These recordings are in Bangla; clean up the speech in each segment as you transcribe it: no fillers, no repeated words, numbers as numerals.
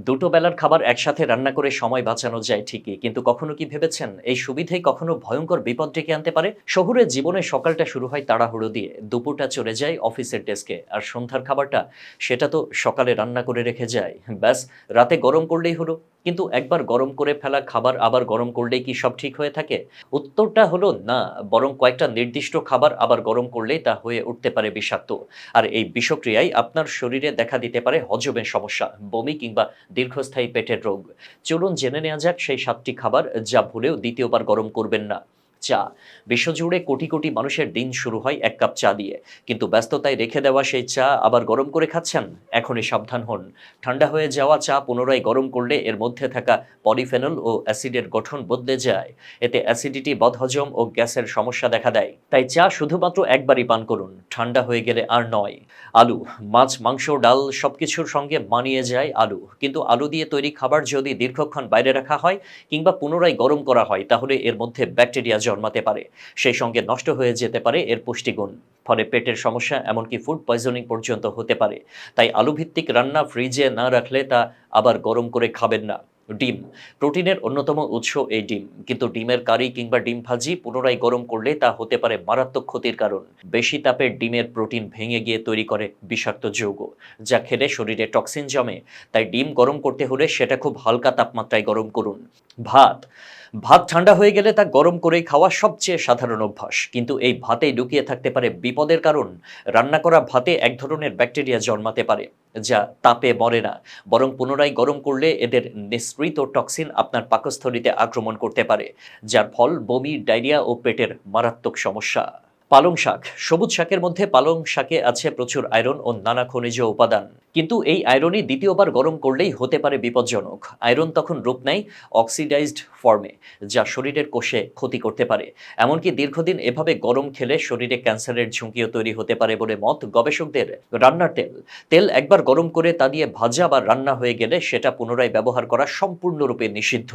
দুটো বেলার খাবার একসাথে রান্না করে সময় বাঁচানো যায় ঠিকই, কিন্তু কখনো কি ভেবেছেন এই সুবিধাই কখনো ভয়ঙ্কর বিপদ ডেকে আনতে পারে? শহুরে জীবনে সকালটা শুরু হয় তাড়াহুড়ো দিয়ে, দুপুরটা চলে যায় অফিসের ডেস্কে, আর সন্ধ্যার খাবারটা সেটা তো সকালে রান্না করে রেখে যায়। ব্যাস, রাতে গরম করলেই হলো। কিন্তু একবার গরম করে ফেলা খাবার আবার গরম করলেই কি সব ঠিক হয়ে থাকে? উত্তরটা হলো না, বরং কয়েকটা নির্দিষ্ট খাবার আবার গরম করলেই তা হয়ে উঠতে পারে বিষাক্ত। আর এই বিষক্রিয়ায় আপনার শরীরে দেখা দিতে পারে হজমের সমস্যা, বমি কিংবা দীর্ঘস্থায়ী পেটের রোগ। চলুন জেনে নেওয়া যাক সেই ৭টি খাবার যা ভুলেও দ্বিতীয়বার গরম করবেন না। চা। বিশ্বজুড়ে কোটি কোটি মানুষের দিন শুরু হয় ১ কাপ চা দিয়ে। কিন্তু ব্যস্ততায় রেখে দেওয়া সেই চা আবার গরম করে খাচ্ছেন? এখনই সাবধান হন। ঠান্ডা হয়ে যাওয়া চা পুনরায় গরম করলে এর মধ্যে থাকা পলিফেনল ও অ্যাসিডের গঠন বদলে যায়। এতে অ্যাসিডিটি, বদহজম ও গ্যাসের সমস্যা দেখা দেয়। তাই চা শুধুমাত্র একবারই পান করুন, ঠান্ডা হয়ে গেলে আর নয়। আলু। মাছ, মাংস, ডাল সবকিছুর সঙ্গে মানিয়ে যায় আলু। কিন্তু আলু দিয়ে তৈরি খাবার যদি দীর্ঘক্ষণ বাইরে রাখা হয় কিংবা পুনরায় গরম করা হয়, তাহলে এর মধ্যে ব্যাকটেরিয়া জন্মাতে পারে। সেই সঙ্গে নষ্ট হয়ে যেতে পারে এর পুষ্টিগুণ। ফলে পেটের সমস্যা, এমনকি ফুড পয়জনিং পর্যন্ত হতে পারে। তাই আলুভিত্তিক রান্না ফ্রিজে না রাখলে তা আবার গরম করে খাবেন না। ডিম। প্রোটিনের অন্যতম উৎস এই ডিম। কিন্তু ডিমের কারি কিংবা ডিম ভাজি পুনরায় গরম করলে তা হতে পারে মারাত্মক ক্ষতির কারণ। বেশি তাপে ডিমের প্রোটিন ভেঙে গিয়ে তৈরি করে বিষাক্ত যৌগ, যা খেলে শরীরে টক্সিন জমে। তাই ডিম গরম করতে হলে সেটা খুব হালকা তাপমাত্রায় গরম করুন। ভাত। ভাত ঠান্ডা হয়ে গেলে তা গরম করেই খাওয়া সবচেয়ে সাধারণ অভ্যাস। কিন্তু এই ভাতেই লুকিয়ে থাকতে পারে বিপদের কারণ। রান্না করা ভাতে এক ধরনের ব্যাকটেরিয়া জন্মাতে পারে, যা তাপে মরে না, বরং পুনরায় গরম করলে এদের নিঃসৃত টক্সিন আপনার পাকস্থলীতে আক্রমণ করতে পারে, যার ফল বমি, ডায়রিয়া ও পেটের মারাত্মক সমস্যা। পালং শাক। সবুজ শাকের মধ্যে পালং শাকে আছে প্রচুর আয়রন ও নানা খনিজ উপাদান। কিন্তু এই আয়রনই দ্বিতীয়বার গরম করলেই হতে পারে বিপজ্জনক। আয়রন তখন রূপ নেয় অক্সিডাইজড ফর্মে, যা শরীরের কোষে ক্ষতি করতে পারে। এমনকি দীর্ঘদিন এভাবে গরম খেলে শরীরে ক্যান্সারের ঝুঁকিও তৈরি হতে পারে বলে মত গবেষকদের। রান্নার তেল। তেল একবার গরম করে তা দিয়ে ভাজা বা রান্না হয়ে গেলে সেটা পুনরায় ব্যবহার করা সম্পূর্ণরূপে নিষিদ্ধ।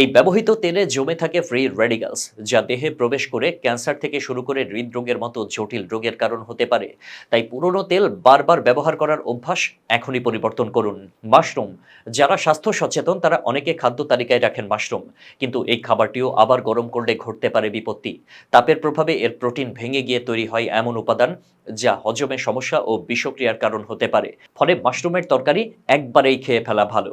এই ব্যবহৃত তেলে জমে থাকে ফ্রি রেডিক্যালস, যা দেহে প্রবেশ করে ক্যান্সার থেকে শুরু করে হৃদরোগের মতো জটিল রোগের কারণ হতে পারে। তাই পুরনো তেল বারবার ব্যবহার করার অভ্যাস এখনই পরিবর্তন করুন। মাশরুম। যারা স্বাস্থ্য সচেতন তারা অনেকে খাদ্য তালিকায় রাখেন মাশরুম। কিন্তু এই খাবারটিও আবার গরম করলে ঘটতে পারে বিপত্তি। তাপের প্রভাবে এর প্রোটিন ভেঙে গিয়ে তৈরি হয় এমন উপাদান, যা হজমের সমস্যা ও বিষক্রিয়ার কারণ হতে পারে। ফলে মাশরুমের তরকারি একবারেই খেয়ে ফেলা ভালো।